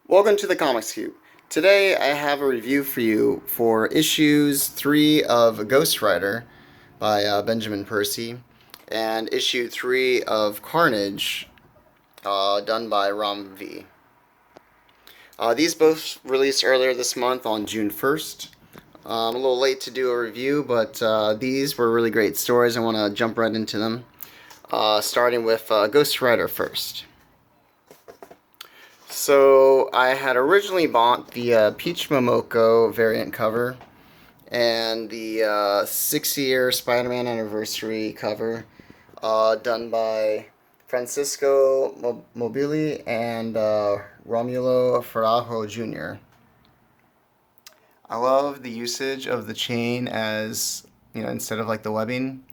Welcome to the Comics Cube. Today I have a review for you for issues 3 of Ghost Rider by Benjamin Percy and issue 3 of Carnage done by Ram V. These both released earlier this month on June 1st. I'm a little late to do a review, but these were really great stories. I want to jump right into them, starting with Ghost Rider first. So I had originally bought the Peach Momoko variant cover and the 6-year Spider-Man anniversary cover done by Francisco Mobili and Romulo Farajo Jr. I love the usage of the chain as, instead of like the webbing,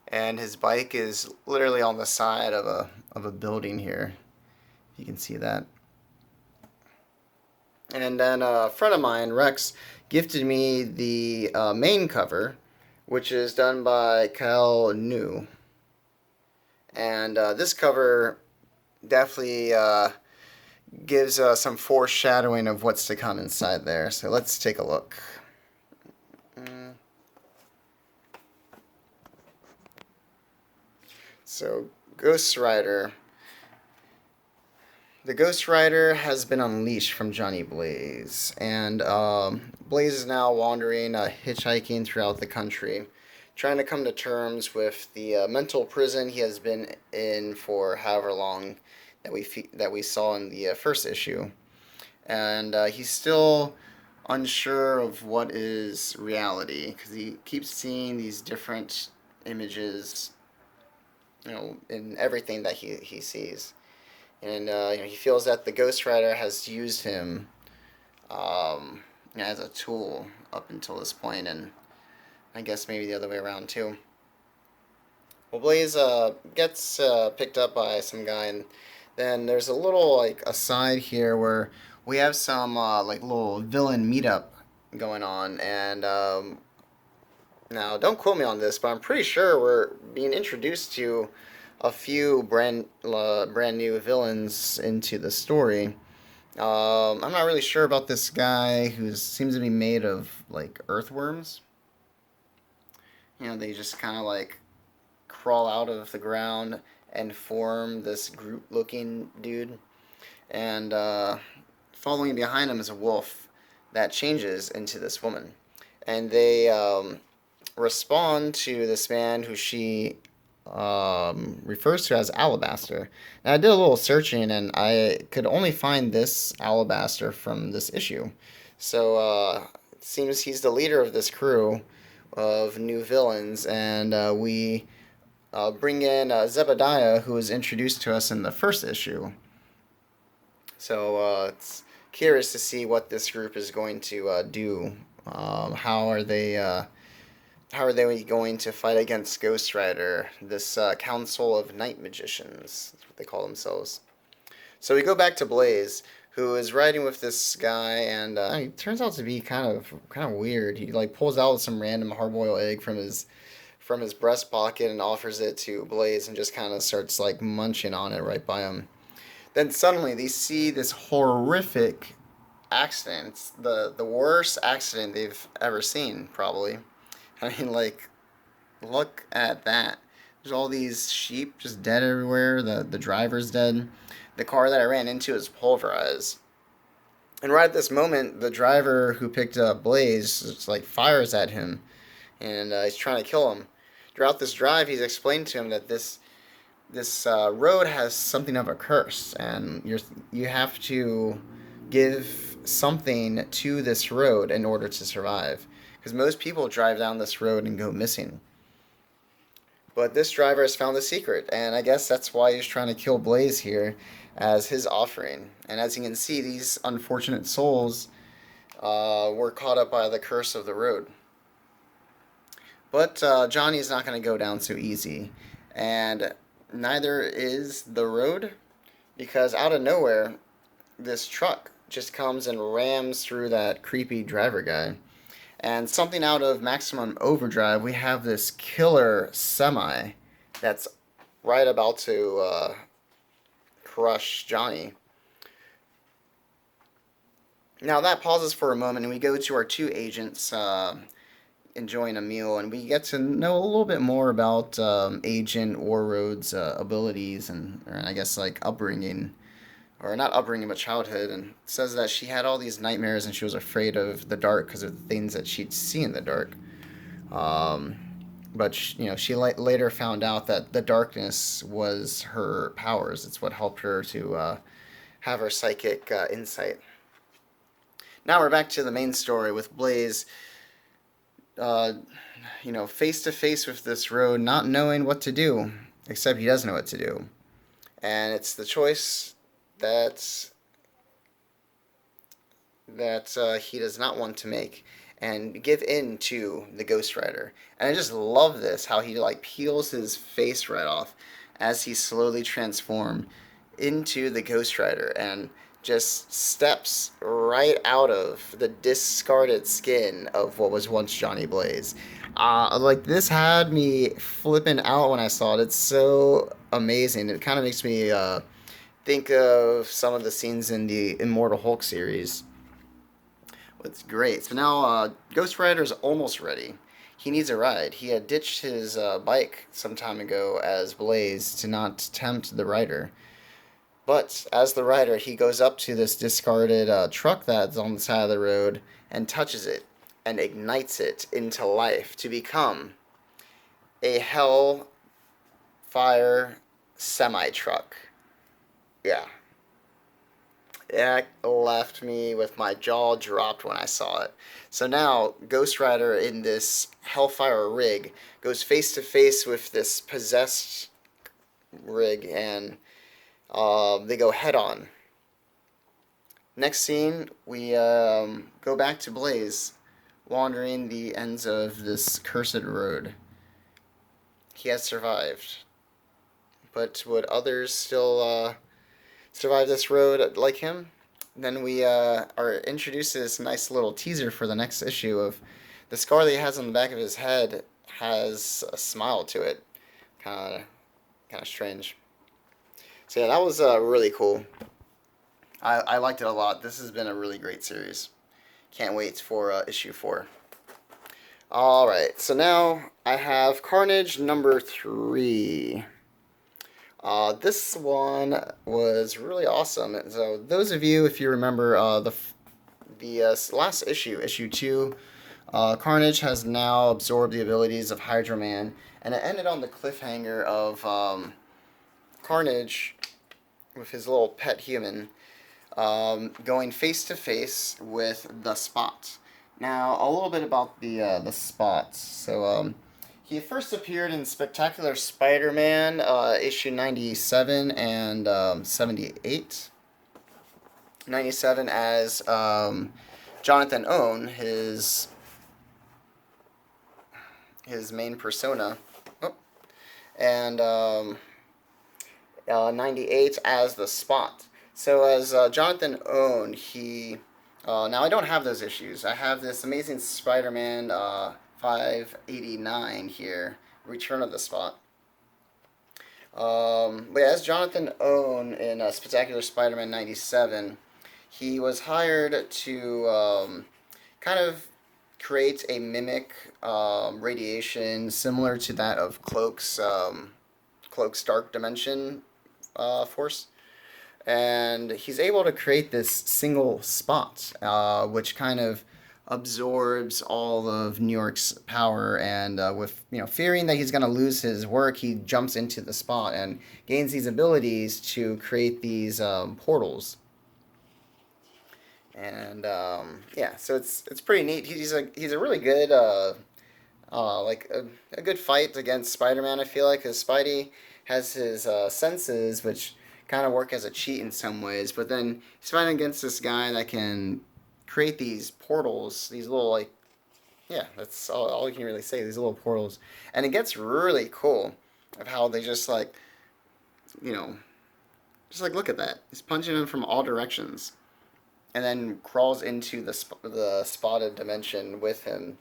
and his bike is literally on the side of a building here. You can see that. And then a friend of mine, Rex, gifted me the main cover, which is done by Kyle New. And this cover definitely gives some foreshadowing of what's to come inside there. So let's take a look. So, Ghost Rider. The Ghost Rider has been unleashed from Johnny Blaze, and Blaze is now wandering, hitchhiking throughout the country, trying to come to terms with the mental prison he has been in for however long that we saw in the first issue, and he's still unsure of what is reality because he keeps seeing these different images, in everything that he sees. And he feels that the Ghost Rider has used him as a tool up until this point, and I guess maybe the other way around too. Well, Blaze gets picked up by some guy, and then there's a little like aside here where we have some like little villain meetup going on, and now don't quote me on this, but I'm pretty sure we're being introduced to a few brand new villains into the story. I'm not really sure about this guy who seems to be made of like earthworms. They just kind of like crawl out of the ground and form this Groot-looking dude. And following behind him is a wolf that changes into this woman. And they respond to this man who she refers to as Alabaster. And I did a little searching, and I could only find this Alabaster from this issue. So it seems he's the leader of this crew of new villains, and we bring in Zebediah, who was introduced to us in the first issue. So it's curious to see what this group is going to do. How are they going to fight against Ghost Rider, this council of night magicians? That's what they call themselves. So we go back to Blaze, who is riding with this guy, and he turns out to be kind of weird. He like pulls out some random hard-boiled egg from his breast pocket and offers it to Blaze, and just kind of starts like munching on it right by him. Then suddenly they see this horrific accident. It's the worst accident they've ever seen, probably. I mean, like, look at that. There's all these sheep just dead everywhere. The driver's dead. The car that I ran into is pulverized. And right at this moment, the driver who picked up Blaze just, like, fires at him. And he's trying to kill him. Throughout this drive, he's explained to him that this road has something of a curse. And you have to give something to this road in order to survive. Because most people drive down this road and go missing. But this driver has found the secret, and I guess that's why he's trying to kill Blaze here as his offering. And as you can see, these unfortunate souls were caught up by the curse of the road. But Johnny's not going to go down so easy, and neither is the road, because out of nowhere, this truck just comes and rams through that creepy driver guy. And something out of Maximum Overdrive, we have this killer semi that's right about to crush Johnny. Now that pauses for a moment, and we go to our two agents enjoying a meal, and we get to know a little bit more about Agent Warroad's abilities and, or I guess, like upbringing, or not upbringing, but childhood. And it says that she had all these nightmares, and she was afraid of the dark because of the things that she'd see in the dark. Um, but she later found out that the darkness was her powers. It's what helped her to have her psychic insight. Now we're back to the main story with Blaze, uh, face to face with this road, not knowing what to do, except he does know what to do. And it's the choice that he does not want to make, and give in to the Ghost Rider. And I just love this, how he like peels his face right off as he slowly transformed into the Ghost Rider and just steps right out of the discarded skin of what was once Johnny Blaze. Like this had me flipping out when I saw it. It's so amazing. It kind of makes me think of some of the scenes in the Immortal Hulk series. It's great. So now Ghost Rider's almost ready. He needs a ride. He had ditched his bike some time ago as Blaze to not tempt the rider. But as the rider, he goes up to this discarded truck that's on the side of the road and touches it and ignites it into life to become a Hellfire semi truck. Yeah. It left me with my jaw dropped when I saw it. So now, Ghost Rider in this Hellfire rig goes face to face with this possessed rig, and they go head on. Next scene, we go back to Blaze, wandering the ends of this cursed road. He has survived. But would others still survive this road like him? Then we are introduced to this nice little teaser for the next issue of the scar that he has on the back of his head has a smile to it. Kind of strange. So yeah, that was really cool. I liked it a lot. This has been a really great series. Can't wait for issue 4. Alright, so now I have Carnage number 3. This one was really awesome. So those of you, if you remember the last issue, issue 2, Carnage has now absorbed the abilities of Hydroman, and it ended on the cliffhanger of Carnage with his little pet human going face to face with the Spot. Now, a little bit about the Spot. So, he first appeared in Spectacular Spider-Man, issue 97 and 78. 97 as Jonathan Owen, his main persona. Oh. And 98 as the Spot. So as Jonathan Owen, he... now I don't have those issues. I have this Amazing Spider-Man 589 here, Return of the Spot. But as Jonathan Owen in Spectacular Spider-Man 97, he was hired to kind of create a mimic radiation similar to that of Cloak's Dark Dimension force. And he's able to create this single spot, which kind of absorbs all of New York's power. And with fearing that he's going to lose his work, he jumps into the spot and gains these abilities to create these portals. And yeah, so it's pretty neat. He's a really good like a good fight against Spider-Man. I feel like because Spidey has his senses, which kind of work as a cheat in some ways, but then he's fighting against this guy that can create these portals, these little, like, yeah, that's all you can really say, these little portals. And it gets really cool of how they just, like, just like, look at that. He's punching him from all directions. And then crawls into the spotted dimension with him.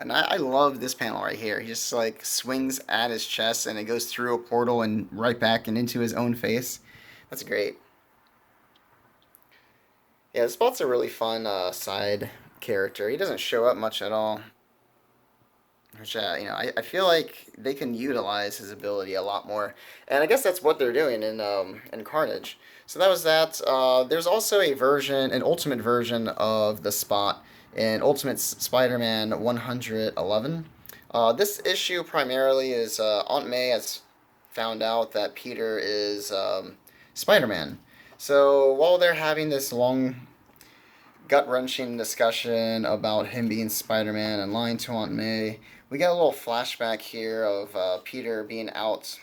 And I love this panel right here. He just like swings at his chest and it goes through a portal and right back and into his own face. That's great. Yeah, Spot's a really fun side character. He doesn't show up much at all. Which, I feel like they can utilize his ability a lot more, and I guess that's what they're doing in Carnage. So that was that. There's also a version, an ultimate version of the Spot in Ultimate Spider-Man 111. This issue primarily is Aunt May has found out that Peter is Spider-Man. So while they're having this long gut wrenching discussion about him being Spider Man and lying to Aunt May. We get a little flashback here of Peter being out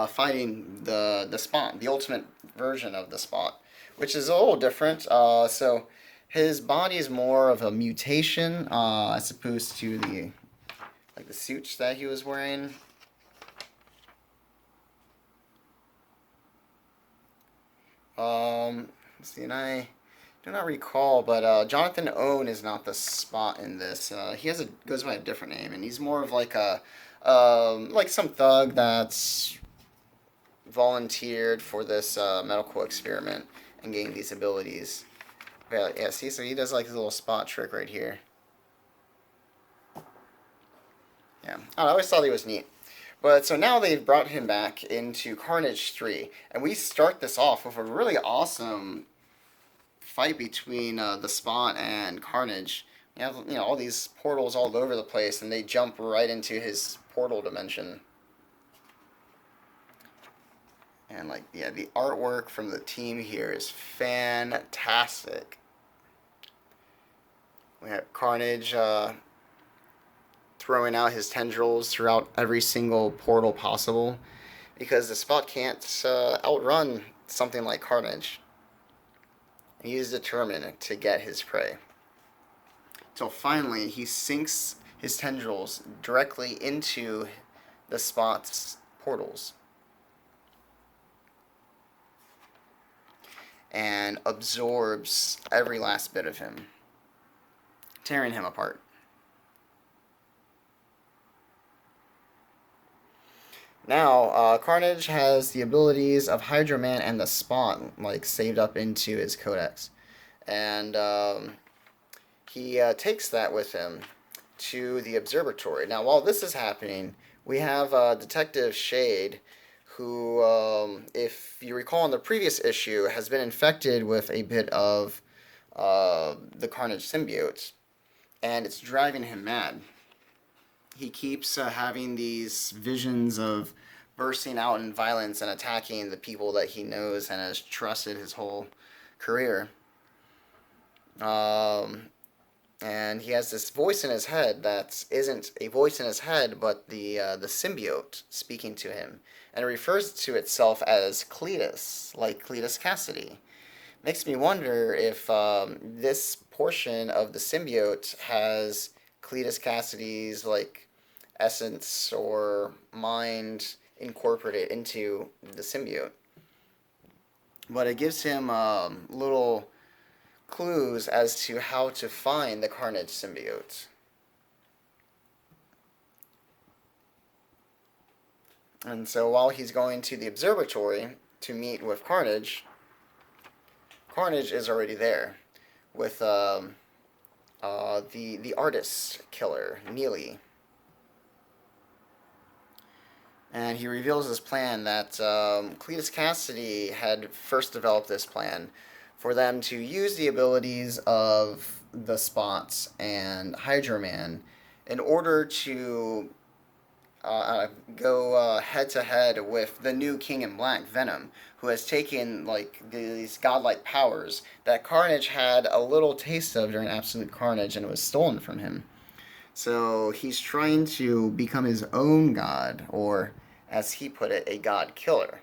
fighting the Spot, the ultimate version of the Spot, which is a little different. So his body is more of a mutation as opposed to the suits that he was wearing. Let's see, and I do not recall, but Jonathan Owen is not the Spot in this. He goes by a different name, and he's more of like a like some thug that's volunteered for this medical experiment and gained these abilities. But yeah, see, so he does like his little Spot trick right here. Yeah, I always thought he was neat. But so now they've brought him back into Carnage 3, and we start this off with a really awesome fight between the Spot and Carnage. You have all these portals all over the place, and they jump right into his portal dimension. And yeah, the artwork from the team here is fantastic. We have Carnage throwing out his tendrils throughout every single portal possible, because the Spot can't outrun something like Carnage. He is determined to get his prey. Till finally he sinks his tendrils directly into the Spot's portals and absorbs every last bit of him, tearing him apart. Now, Carnage has the abilities of Hydroman and the Spot saved up into his codex, and he takes that with him to the observatory. Now, while this is happening, we have Detective Shade, who, if you recall in the previous issue, has been infected with a bit of the Carnage symbiote, and it's driving him mad. He keeps having these visions of bursting out in violence and attacking the people that he knows and has trusted his whole career. And he has this voice in his head that isn't a voice in his head, but the symbiote speaking to him, and it refers to itself as Cletus, like Cletus Cassidy. Makes me wonder if this portion of the symbiote has Cletus Cassidy's essence or mind incorporated into the symbiote. But it gives him little clues as to how to find the Carnage symbiote. And so while he's going to the observatory to meet with Carnage, Carnage is already there with the artist killer, Neely. And he reveals his plan that Cletus Cassidy had first developed this plan for them to use the abilities of the Spots and Hydroman in order to go head to head with the new King in Black, Venom, who has taken these godlike powers that Carnage had a little taste of during Absolute Carnage, and it was stolen from him. So he's trying to become his own god, or as he put it, a god killer.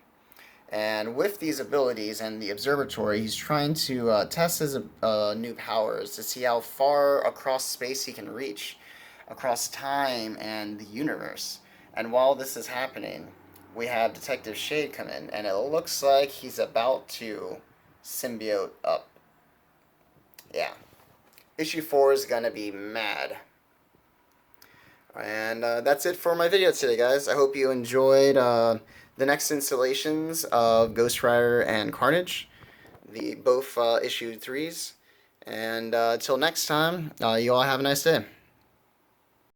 And with these abilities and the observatory, he's trying to test his new powers to see how far across space he can reach, across time and the universe. And while this is happening, we have Detective Shade come in, and it looks like he's about to symbiote up. Yeah. Issue 4 is gonna be mad. And that's it for my video today, guys. I hope you enjoyed the next installations of Ghost Rider and Carnage. the both issue 3s. And until next time, you all have a nice day.